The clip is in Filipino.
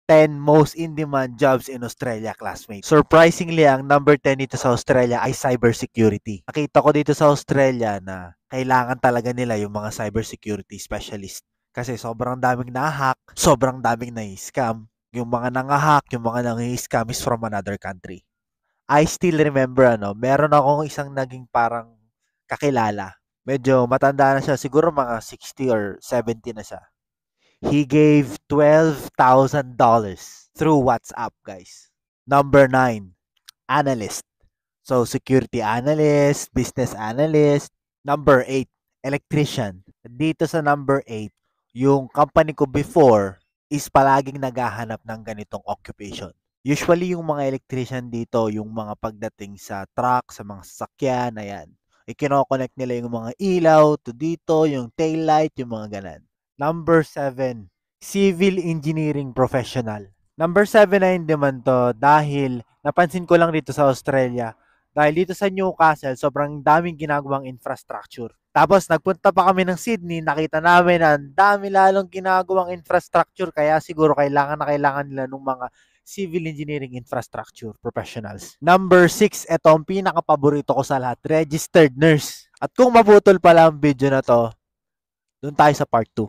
10 most in-demand jobs in Australia, classmates. Surprisingly, ang number 10 dito sa Australia ay cybersecurity. Nakita ko dito sa Australia na kailangan talaga nila yung mga cybersecurity specialist. Kasi sobrang daming na-hack, sobrang daming na-scam. Yung mga nang-hack, yung mga nang-scam is from another country. I still remember, meron akong isang naging parang kakilala. Medyo matanda na siya, siguro mga 60 or 70 na siya. He gave $12,000 through WhatsApp, guys. Number 9, analyst. So, security analyst, business analyst. Number 8, electrician. Dito sa number 8, yung company ko before is palaging naghahanap ng ganitong occupation. Usually, yung mga electrician dito, yung mga pagdating sa truck, sa mga sasakyan, ayan. Ikino-connect nila yung mga ilaw to dito, yung tail light, yung mga ganan. Number 7, civil engineering professional. Number 7 na hindi man to dahil napansin ko lang dito sa Australia. Dahil dito sa Newcastle, sobrang daming ginagawang infrastructure. Tapos nagpunta pa kami ng Sydney, nakita namin na ang dami lalong ginagawang infrastructure. Kaya siguro kailangan nila ng mga civil engineering infrastructure professionals. Number 6, ito ang pinaka-paborito ko sa lahat, registered nurse. At kung maputol pala ang video na to, doon tayo sa part 2.